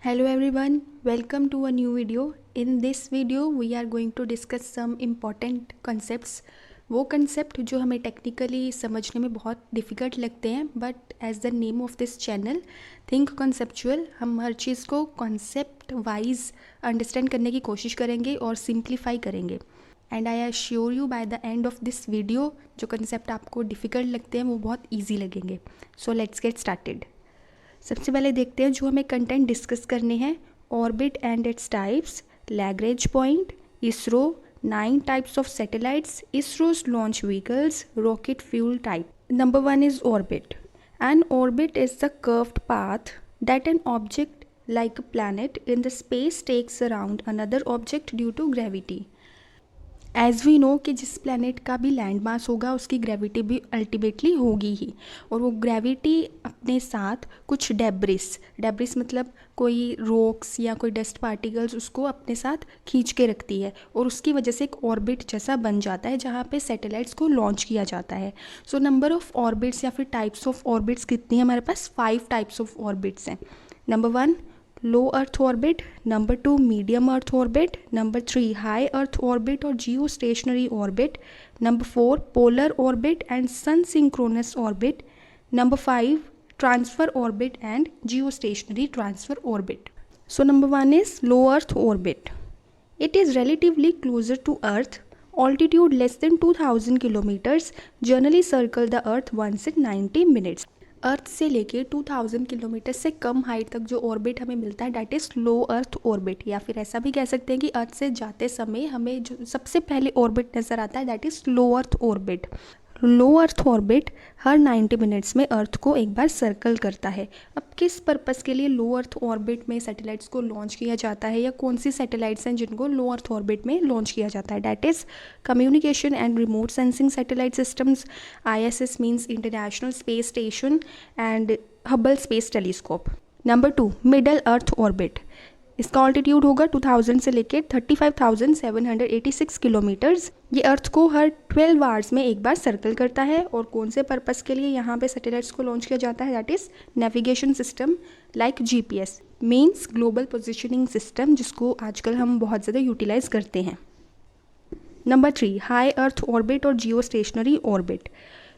Hello everyone, welcome to a new video. In this video we are going to discuss some important concepts. वो concept जो हमें technically समझने में बहुत difficult लगते हैं but as the name of this channel think conceptual, हम हर चीज़ को कॉन्सेप्ट वाइज अंडरस्टैंड करने की कोशिश करेंगे और सिंप्लीफाई करेंगे. And I assure you by the end of this video जो कंसेप्ट आपको डिफ़िकल्ट लगते हैं वो बहुत ईजी लगेंगे. So let's get started. सबसे पहले देखते हैं जो हमें कंटेंट डिस्कस करने हैं. Orbit and its types, Lagrange point, ISRO, 9 types of satellites, ISRO's launch vehicles, rocket fuel type. Number 1 is orbit. An orbit is the curved path that an object like a planet in the space takes around another object due to gravity. As we know कि जिस planet का भी land mass होगा उसकी gravity भी ultimately होगी ही, और वो ग्रेविटी अपने साथ कुछ डेब्रिस मतलब कोई रॉक्स या कोई डस्ट पार्टिकल्स उसको अपने साथ खींच के रखती है और उसकी वजह से एक ऑर्बिट जैसा बन जाता है जहाँ पे सैटेलाइट्स को लॉन्च किया जाता है. सो नंबर ऑफ़ ऑर्बिट्स या फिर टाइप्स ऑफ ऑर्बिट्स कितनी है हमारे पास? 5 टाइप्स ऑफ ऑर्बिट्स हैं. Number 1 low earth orbit, number 2 medium earth orbit, number 3 high earth orbit और geostationary orbit, number 4 polar orbit and sun synchronous orbit, number 5 transfer orbit and geostationary transfer orbit. So number 1 is low earth orbit. It is relatively closer to Earth, altitude less than 2000 kilometers, generally circle the Earth once in 90 minutes. अर्थ से लेके 2000 kilometre से कम height तक जो orbit हमें मिलता है that is low earth orbit, या फिर ऐसा भी कह सकते हैं कि अर्थ से जाते समय हमें जो सबसे पहले ऑर्बिट नज़र आता है that is low earth orbit. Low earth orbit her 90 minutes में अर्थ को एक बार सर्कल करता है. अब किस पर्पस के लिए लो अर्थ ऑर्बिट में सैटेलाइट्स को लॉन्च किया जाता है या कौन सी सैटेलाइट्स हैं जिनको लो अर्थ ऑर्बिट में लॉन्च किया जाता है? That is communication and remote sensing satellite systems. ISS means international space station and Hubble space telescope. Number 2 middle earth orbit. इसका ऑल्टीट्यूड होगा 2000 से लेकर 35,786 किलोमीटर्स. ये अर्थ को हर 12 आवर्स में एक बार सर्कल करता है. और कौन से पर्पस के लिए यहाँ पे सैटेलाइट्स को लॉन्च किया जाता है? That is navigation system like GPS means global positioning system, जिसको आजकल हम बहुत ज़्यादा यूटिलाइज करते हैं. नंबर 3 हाई अर्थ ऑर्बिट और जियो स्टेशनरी ऑर्बिट.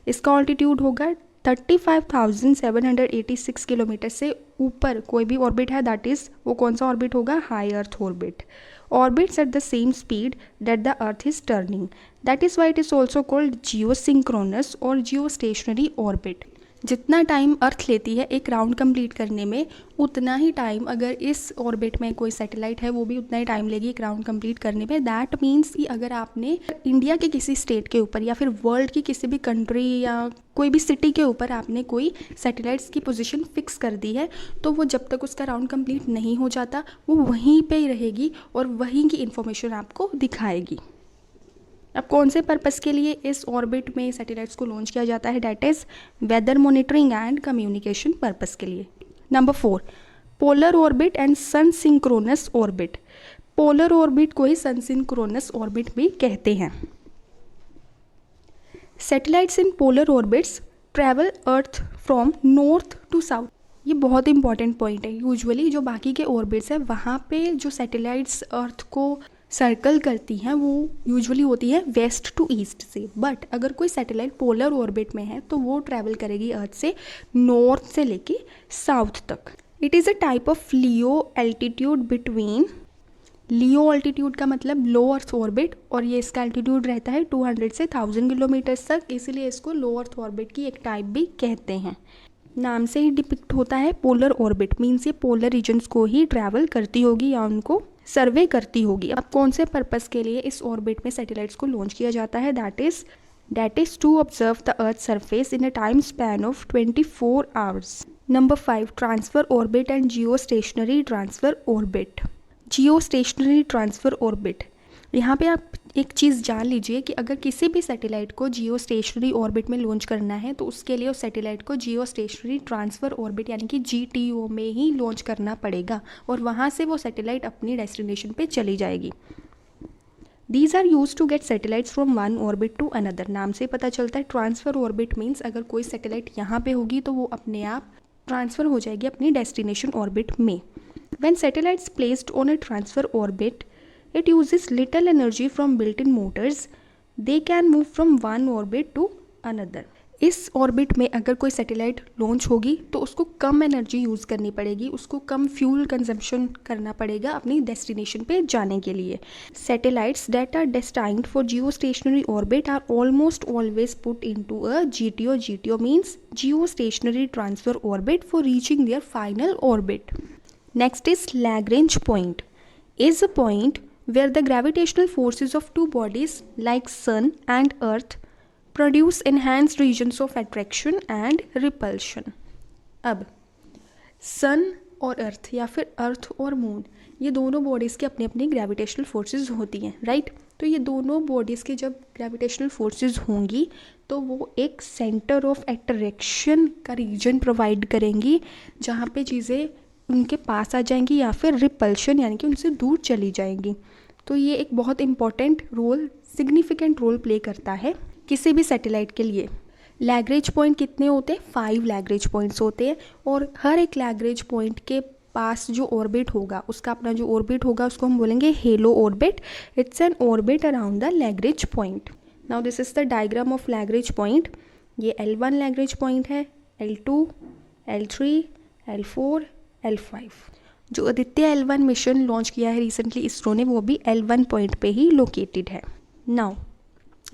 इसका ऑल्टीट्यूड होगा 35,786 किलोमीटर से ऊपर कोई भी ऑर्बिट है दैट इज़ वो कौन सा ऑर्बिट होगा? High earth orbit. Orbits at the same speed that the earth is turning, that is why it is also called Jio synchronous और जियो स्टेशनरी ऑर्बिट. जितना टाइम अर्थ लेती है एक राउंड कंप्लीट करने में, उतना ही टाइम अगर इस ऑर्बिट में कोई सैटेलाइट है वो भी उतना ही टाइम लेगी एक राउंड कंप्लीट करने में. दैट मीन्स कि अगर आपने इंडिया के किसी स्टेट के ऊपर या फिर वर्ल्ड की किसी भी कंट्री या कोई भी सिटी के ऊपर आपने कोई सैटेलाइट्स की पोजीशन फिक्स कर दी है तो वो जब तक उसका राउंड कंप्लीट नहीं हो जाता वो वहीं पे ही रहेगी और वहीं की इन्फॉर्मेशन आपको दिखाएगी. अब कौन से पर्पस के लिए इस ऑर्बिट में सैटेलाइट्स को लॉन्च किया जाता है? That is weather monitoring and communication purpose के लिए. Number 4 polar orbit and sun synchronous orbit. Polar orbit को ही सन सिंक्रोनस ऑर्बिट भी कहते हैं. Satellites in polar orbits travel earth from north to south. ये बहुत इंपॉर्टेंट पॉइंट है. यूजुअली जो बाकी के ऑर्बिट्स हैं वहाँ पे जो सैटेलाइट्स अर्थ को सर्कल करती हैं वो यूजुअली होती है वेस्ट टू ईस्ट से. बट अगर कोई सैटेलाइट पोलर ऑर्बिट में है तो वो ट्रैवल करेगी अर्थ से नॉर्थ से लेके साउथ तक. It is a type of Leo altitude between. Leo altitude का मतलब लो अर्थ ऑर्बिट और ये इसका एल्टीट्यूड रहता है 200 से 1000 किलोमीटर्स तक, इसीलिए इसको लो अर्थ ऑर्बिट की एक टाइप भी कहते हैं. नाम से ही डिपिक्ट होता है पोलर ऑर्बिट मीन्स ये पोलर रीजन्स को ही ट्रैवल करती होगी या उनको सर्वे करती होगी. अब कौन से पर्पस के लिए इस ऑर्बिट में सैटेलाइट्स को लॉन्च किया जाता है? That is to observe the earth surface in a time span of 24 hours. Number 5 transfer orbit and geostationary transfer orbit. Geostationary transfer orbit. यहाँ पे आप एक चीज़ जान लीजिए कि अगर किसी भी सैटेलाइट को जियो स्टेशनरी ऑर्बिट में लॉन्च करना है तो उसके लिए उस सैटेलाइट को जियो स्टेशनरी ट्रांसफ़र ऑर्बिट यानी कि GTO में ही लॉन्च करना पड़ेगा और वहाँ से वो सैटेलाइट अपनी डेस्टिनेशन पे चली जाएगी. These are use to get satellites from one orbit to another. नाम से पता चलता है ट्रांसफ़र ऑर्बिट मीन्स अगर कोई सैटेलाइट यहाँ पे होगी तो वो अपने आप ट्रांसफ़र हो जाएगी अपनी डेस्टिनेशन ऑर्बिट में. When satellites placed on a transfer orbit, it uses little energy from built-in motors. They can move from one orbit to another. इस ऑर्बिट में अगर कोई सैटेलाइट लॉन्च होगी तो उसको कम एनर्जी यूज़ करनी पड़ेगी, उसको कम फ्यूल कंजम्पशन करना पड़ेगा अपनी डेस्टिनेशन पे जाने के लिए. Satellites that are destined for geostationary orbit are almost always put into a GTO. GTO means geostationary transfer orbit for reaching their final orbit. Next is Lagrange point. Is a point where the gravitational forces of two bodies like Sun and Earth produce enhanced regions of attraction and repulsion. अब सन और अर्थ या फिर अर्थ और moon, ये दोनों bodies के अपनी अपनी ग्रेविटेशनल फोर्सेस होती हैं, राइट. तो ये दोनों बॉडीज़ की जब ग्रेविटेशनल फोर्सेस होंगी तो वो एक सेंटर ऑफ अट्रैक्शन का रीजन प्रोवाइड करेंगी जहाँ पे चीज़ें उनके पास आ जाएंगी या फिर रिपल्शन यानी कि उनसे दूर चली जाएंगी. तो ये एक बहुत important role, significant role play करता है किसी भी सैटेलाइट के लिए. लैग्रेंज पॉइंट कितने होते हैं? 5 लैग्रेंज पॉइंट्स होते हैं और हर एक लैग्रेंज पॉइंट के पास जो ऑर्बिट होगा, उसका अपना जो ऑर्बिट होगा उसको हम बोलेंगे hello orbit. It's an orbit around the Lagrange point. Now this is the diagram of Lagrange point. ये L1 लैग्रेंज पॉइंट है, L2, L3, L4, L5. जो आदित्य L1 मिशन लॉन्च किया है रिसेंटली इसरो ने, वो भी L1 पॉइंट पे ही लोकेटेड है. Now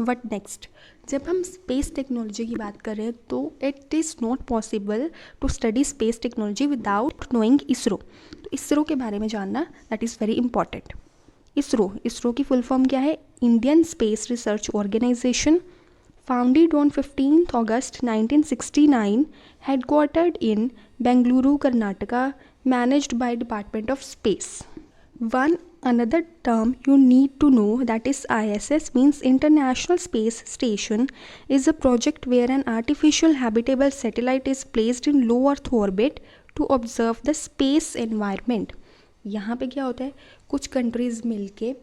what next. जब हम स्पेस टेक्नोलॉजी की बात कर रहे हैं तो it is not possible to study space technology without knowing ISRO. तो इसरो के बारे में जानना that is very important. ISRO की फुल फॉर्म क्या है? Indian space research organisation. Founded on 15th August 1969, headquartered in Bengaluru, Karnataka, managed by Department of Space. One another term you need to know, that is ISS, means International Space Station, is a project where an artificial habitable satellite is placed in low Earth orbit to observe the space environment. यहाँ पे क्या होता है, कुछ countries मिलके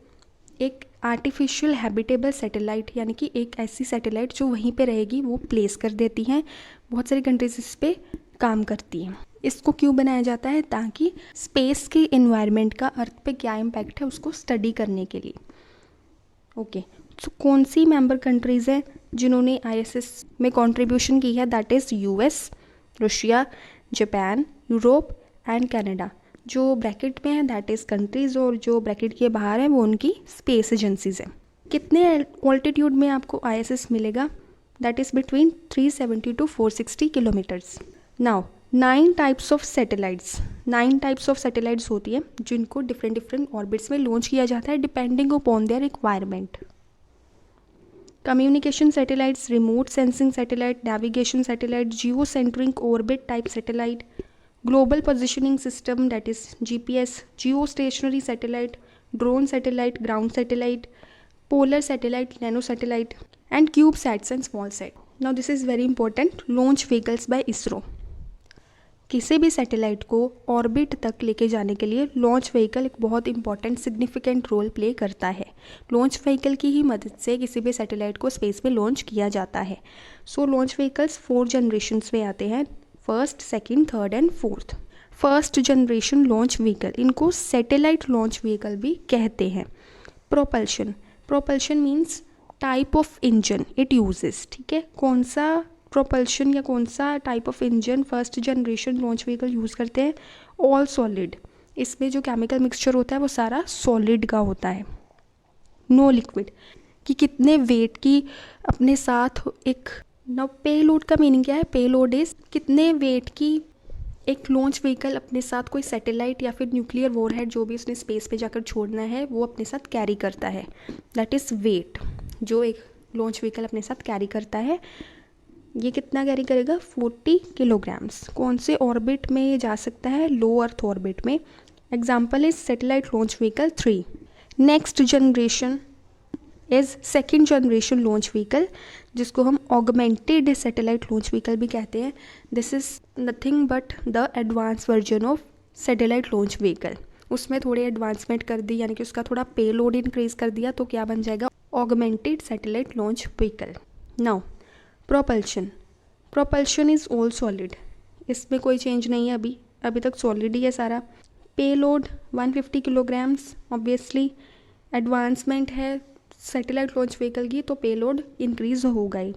एक artificial habitable satellite यानी कि एक ऐसी सैटेलाइट जो वहीं पे रहेगी वो प्लेस कर देती हैं. बहुत सारी कंट्रीज इस पर काम करती हैं. इसको क्यों बनाया जाता है? ताकि स्पेस के एनवायरनमेंट का अर्थ पे क्या इम्पैक्ट है उसको स्टडी करने के लिए. ओके, तो कौन सी मेंबर कंट्रीज़ हैं जिन्होंने ISS में कंट्रीब्यूशन की है? That is US, Russia, Japan, Europe and Canada. जो ब्रैकेट में है दैट इज़ कंट्रीज़ और जो ब्रैकेट के बाहर है वो उनकी स्पेस एजेंसीज हैं. कितने ऑल्टीट्यूड में आपको ISS मिलेगा? That is between 370 to 460 kilometres. Now 9 types of satellites होती हैं जिनको डिफरेंट ऑर्बिट्स में लॉन्च किया जाता है depending upon their requirement. Communication satellites, remote sensing satellite, navigation satellite, geocentric orbit type satellite, global positioning system that is GPS, geostationary satellite, drone satellite, ground satellite, polar satellite, nano satellite and cubesats and small sat. Now this is very important. Launch vehicles by ISRO. किसी भी satellite को orbit तक लेके जाने के लिए launch vehicle एक बहुत इंपॉर्टेंट सिग्निफिकेंट रोल प्ले करता है. लॉन्च व्हीकल की ही मदद से किसी भी सैटेलाइट को स्पेस में लॉन्च किया जाता है. सो लॉन्च व्हीकल्स 4 जनरेशन्स में आते हैं, first, second, third and fourth. First generation launch vehicle, इनको सैटेलाइट लॉन्च व्हीकल भी कहते हैं. Propulsion means type of engine it uses. ठीक है, कौन सा प्रोपल्शन या कौन सा type of engine first generation launch vehicle use करते हैं? All solid. इसमें जो केमिकल मिक्सचर होता है वो सारा सॉलिड का होता है, नो लिक्विड. कि कितने वेट की अपने साथ एक ना, पेलोड का मीनिंग क्या है? पेलोड इज कितने वेट की एक लॉन्च व्हीकल अपने साथ कोई सैटेलाइट या फिर न्यूक्लियर वॉरहेड जो भी उसने स्पेस पे जाकर छोड़ना है वो अपने साथ कैरी करता है. दैट इज़ वेट जो एक लॉन्च व्हीकल अपने साथ कैरी करता है. ये कितना कैरी करेगा? 40 किलोग्राम्स. कौन से ऑर्बिट में ये जा सकता है? लो अर्थ ऑर्बिट में. Example is satellite launch vehicle 3. Next generation is second generation launch vehicle जिसको हम ऑगमेंटेड सैटेलाइट लॉन्च व्हीकल भी कहते हैं. This is nothing but the advance version of satellite launch vehicle. उसमें थोड़ी एडवांसमेंट कर दी यानी कि उसका थोड़ा पेलोड इंक्रीज़ कर दिया तो क्या बन जाएगा? Augmented satellite launch vehicle. Now propulsion is all solid. इसमें कोई चेंज नहीं है, अभी तक सॉलिड ही है सारा. पेलोड 150 किलोग्राम्स, ऑब्वियसली एडवांसमेंट है सैटेलाइट लॉन्च व्हीकल की तो पेलोड इंक्रीज होगा ही।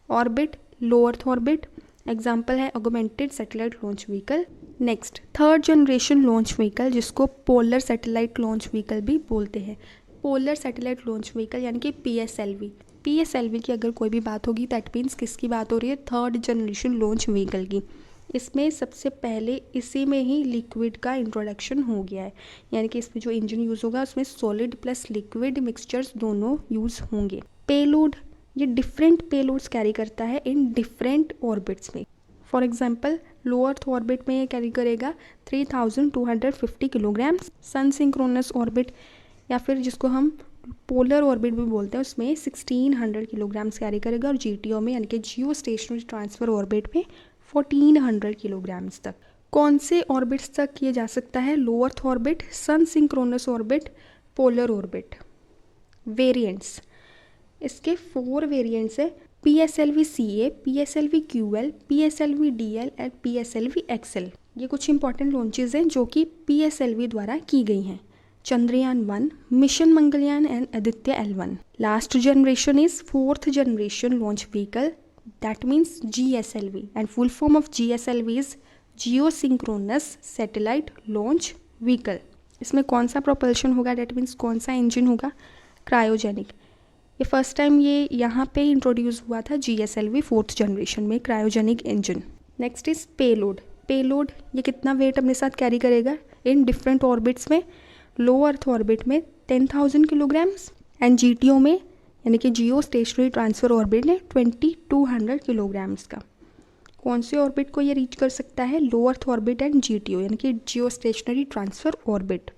ऑर्बिट, लो अर्थ ऑर्बिट, एग्जाम्पल है augmented satellite launch vehicle. Next, third generation launch vehicle जिसको पोलर सैटेलाइट लॉन्च व्हीकल भी बोलते हैं। पोलर सैटेलाइट लॉन्च व्हीकल यानी कि PSLV। PSLV की अगर कोई भी बात होगी दैट मीन्स किसकी बात हो रही है, थर्ड जनरेशन लॉन्च व्हीकल की। इसमें सबसे पहले इसी में ही लिक्विड का इंट्रोडक्शन हो गया है, यानी कि इसमें जो इंजन यूज़ होगा उसमें सॉलिड प्लस लिक्विड मिक्सचर्स दोनों यूज़ होंगे। पेलोड, ये डिफरेंट पेलोड्स कैरी करता है इन डिफरेंट ऑर्बिट्स में। For example low earth orbit में ये कैरी करेगा 3250 किलोग्राम्स, सन सिंक्रोनस ऑर्बिट या फिर जिसको हम पोलर ऑर्बिट भी बोलते हैं उसमें 1600 किलोग्राम्स कैरी करेगा, और GTO में यानी कि जियो स्टेशनरी ट्रांसफ़र ऑर्बिट में 1400 किलोग्राम्स तक। कौन से ऑर्बिट्स तक किए जा सकता है, low earth orbit, sun synchronous orbit, polar orbit. Variants, इसके 4 वेरिएंट्स है, PSLV CA, PSLV QL, PSLV DL and PSLV XL। ये कुछ इंपॉर्टेंट लॉन्चेस हैं जो कि PSLV द्वारा की गई हैं। Chandrayaan 1, mission Mangalyaan and Aditya L1। Last generation is fourth generation launch vehicle, that means GSLV, and full form of GSLV is Jio synchronous satellite launch vehicle. इसमें कौन सा प्रोपल्शन होगा, दैट मीन्स कौन सा इंजन होगा, क्रायोजेनिक। ये फर्स्ट टाइम ये यहाँ पे इंट्रोड्यूस हुआ था GSLV फोर्थ जनरेशन में, cryogenic engine. Next is payload. Payload ये कितना वेट अपने साथ कैरी करेगा इन डिफरेंट ऑर्बिट्स में, लो अर्थ ऑर्बिट में 10,000 किलोग्राम्स एंड GTO में यानी कि जियो स्टेशनरी ट्रांसफ़र ऑर्बिट में 2200 किलोग्राम्स का। कौन से ऑर्बिट को ये रीच कर सकता है, low earth orbit and GTO यानी कि जियो स्टेशनरी ट्रांसफ़र ऑर्बिट।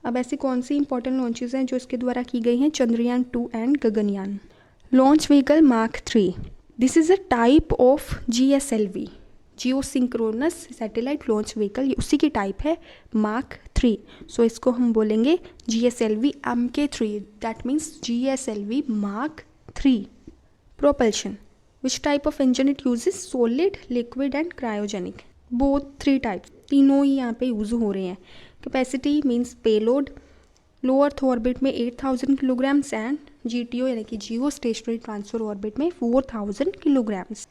अब ऐसी कौन सी इंपॉर्टेंट लॉन्चेस हैं जो इसके द्वारा की गई हैं, Chandrayaan 2 and Gaganyaan. Launch vehicle mark 3, this is a type of GSLV, Jio synchronous satellite launch vehicle, ये उसी की टाइप है मार्क 3। सो इसको हम बोलेंगे GSLV MK3, that means GSLV mark 3। Propulsion, which type of engine it uses, solid, liquid and cryogenic, both 3 types, तीनों ही यहाँ पे यूज़ हो रहे हैं। कैपेसिटी मीन्स पेलोड, लो अर्थ ऑर्बिट में 8000 किलोग्राम्स एंड GTO यानी कि जियो स्टेशनरी ट्रांसफर ऑर्बिट में 4000 kilograms.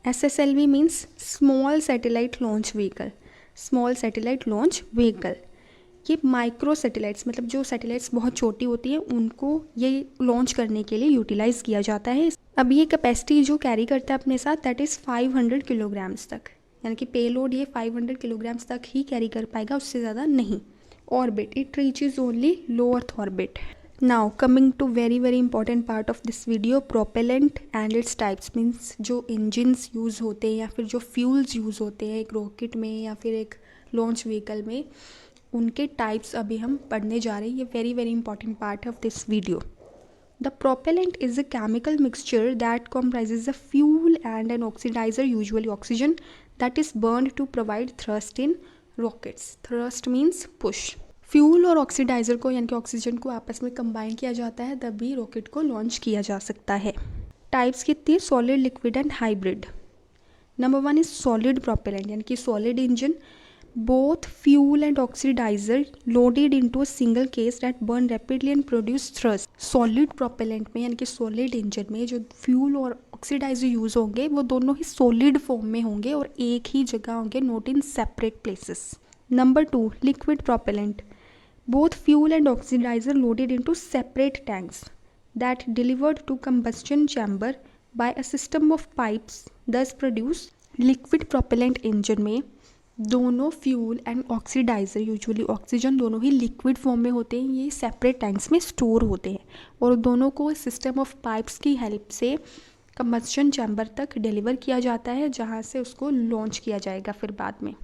SSLV means small satellite launch vehicle, small satellite launch vehicle. ये माइक्रो सैटेलाइट्स मतलब जो सैटेलाइट्स बहुत छोटी होती हैं उनको ये लॉन्च करने के लिए यूटिलाइज़ किया जाता है। अब ये कैपेसिटी जो कैरी करता है अपने साथ दैट इज़ 500 किलोग्राम्स तक, यानी कि पेलोड ये 500 किलोग्राम्स तक ही कैरी कर पाएगा, उससे ज़्यादा नहीं। Orbit, it reaches only low earth orbit. Now coming to very very important part of this video, propellant and its types, means जो इंजन्स यूज़ होते हैं या फिर जो फ्यूल्स यूज़ होते हैं एक रॉकेट में या फिर एक लॉन्च व्हीकल में, उनके टाइप्स अभी हम पढ़ने जा रहे हैं। ये very very important part of this video. The propellant is a chemical mixture that comprises a fuel and an oxidizer, usually oxygen, that is burned to provide thrust in rockets. Thrust means push. Fuel और oxidiser को यानी कि oxygen को आपस में combine किया जाता है तभी रॉकेट को लॉन्च किया जा सकता है। टाइप्स कितनी है, solid, liquid and hybrid. Number 1 is solid propellant यानी कि solid engine, both fuel and oxidizer loaded into a single case that burn rapidly and produce thrust. Solid propellant में यानी कि solid engine में जो fuel और oxidizer यूज़ होंगे वो दोनों ही solid form में होंगे और एक ही जगह होंगे, not in separate places. Number 2, liquid propellant. Both fuel and oxidizer loaded into separate tanks that delivered to combustion chamber by a system of pipes thus produce liquid propellant engine में दोनों fuel and oxidiser usually oxygen दोनों ही liquid form में होते हैं, ये separate tanks में store होते हैं और दोनों को सिस्टम ऑफ पाइप्स की हेल्प से कंबस्शन चैम्बर तक डिलीवर किया जाता है जहाँ से उसको लॉन्च किया जाएगा फिर बाद में।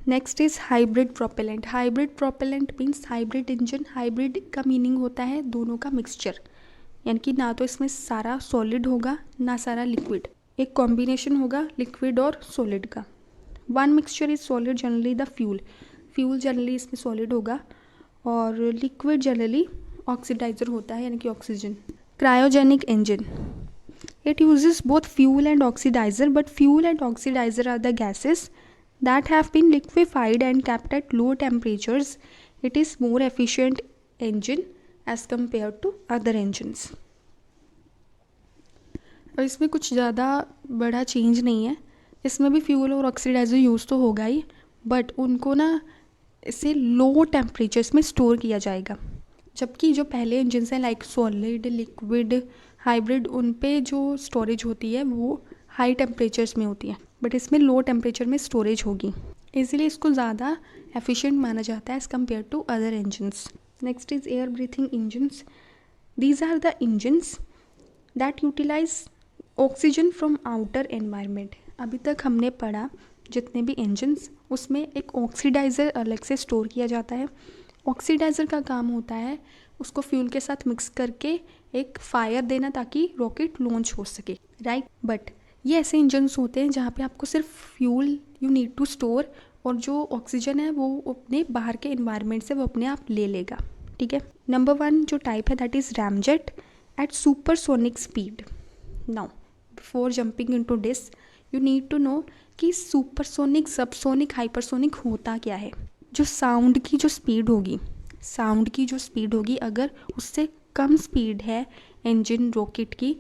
Next is hybrid propellant. Hybrid propellant means hybrid engine. Hybrid का मीनिंग होता है दोनों का मिक्सचर, यानी कि ना तो इसमें सारा सॉलिड होगा ना सारा लिक्विड, एक कॉम्बिनेशन होगा लिक्विड और सॉलिड का। One mixture is solid, generally the fuel generally इसमें सॉलिड होगा और लिक्विड जनरली ऑक्सीडाइजर होता है यानी कि oxygen. Cryogenic engine, it uses both fuel and oxidiser but fuel and oxidiser are the gases that have been liquefied and kept at low temperatures. It is more efficient engine as compared to other engines. और इसमें कुछ ज़्यादा बड़ा change नहीं है, इसमें भी fuel और ऑक्सीडाइजर यूज़ तो होगा ही, बट उनको ना इसे लो टेम्परेचर्स में स्टोर किया जाएगा, जबकि जो पहले इंजन हैं लाइक सॉलिड, लिक्विड, हाइब्रिड, उन पे जो स्टोरेज होती है वो हाई टेम्परेचर्स में होती है, बट इसमें लो टेम्परेचर में स्टोरेज होगी, इसलिए इसको ज़्यादा एफिशिएंट माना जाता है as compare to other engines. Next is air breathing engines. These are the engines that utilise oxygen from outer environment. अभी तक हमने पढ़ा जितने भी इंजन्स, उसमें एक ऑक्सीडाइज़र अलग से स्टोर किया जाता है. ऑक्सीडाइज़र का काम होता है उसको फ्यूल के साथ मिक्स करके एक फायर देना ताकि रॉकेट लॉन्च हो सके, राइट. बट ये ऐसे इंजन्स होते हैं जहाँ पे आपको सिर्फ fuel you need to store, और जो ऑक्सीजन है वो अपने बाहर के इन्वायरमेंट से वो अपने आप ले लेगा, ठीक है. नंबर 1 जो टाइप है that is ramjet at supersonic speed. Now before jumping into this you need to know कि सुपरसोनिक, सबसोनिक, हाइपरसोनिक होता क्या है. जो साउंड की जो स्पीड होगी अगर उससे कम स्पीड है इंजन रॉकेट की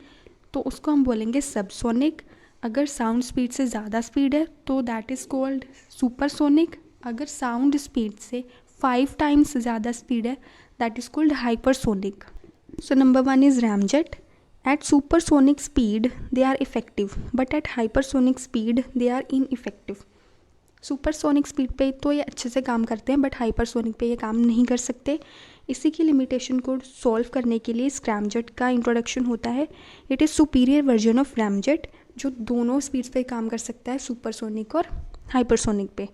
तो उसको हम बोलेंगे सबसोनिक. अगर साउंड स्पीड से ज़्यादा स्पीड है तो दैट इज़ कॉल्ड सुपरसोनिक. अगर साउंड स्पीड से 5 टाइम्स ज़्यादा स्पीड है that is called hypersonic. So number 1 is ramjet. At supersonic speed they are effective, but at hypersonic speed they are ineffective. Supersonic speed पे तो ये अच्छे से काम करते हैं, बट हाइपरसोनिक पे ये काम नहीं कर सकते. इसी की लिमिटेशन को सॉल्व करने के लिए स्क्रैमजेट का इंट्रोडक्शन होता है. It is superior version of ramjet जो दोनों स्पीड्स पे काम कर सकता है, सुपरसोनिक और हाइपरसोनिक पे.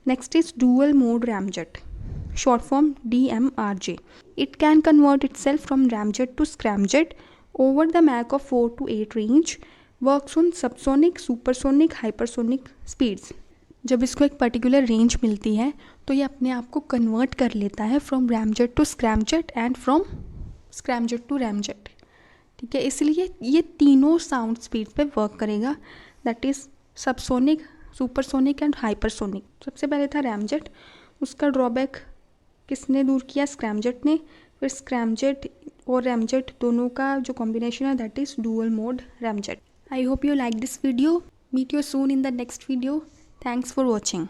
Next is dual mode ramjet, short form DMRJ. It can convert itself from ramjet to scramjet over the Mach of 4 to 8 range. Works on subsonic, supersonic, hypersonic speeds. जब इसको एक पर्टिकुलर रेंज मिलती है तो ये अपने आप को कन्वर्ट कर लेता है from ramjet to scramjet and from scramjet to ramjet, ठीक है. इसलिए ये तीनों साउंड स्पीड पे वर्क करेगा, that is subsonic, supersonic and hypersonic. सबसे पहले था रैमजेट, उसका ड्रॉबैक किसने दूर किया, स्क्रैमजेट ने. फिर स्क्रैमजेट और रैमजेट दोनों का जो कॉम्बिनेशन है that is dual mode ramjet. I hope you like this video. Meet you soon in the next video. Thanks for watching.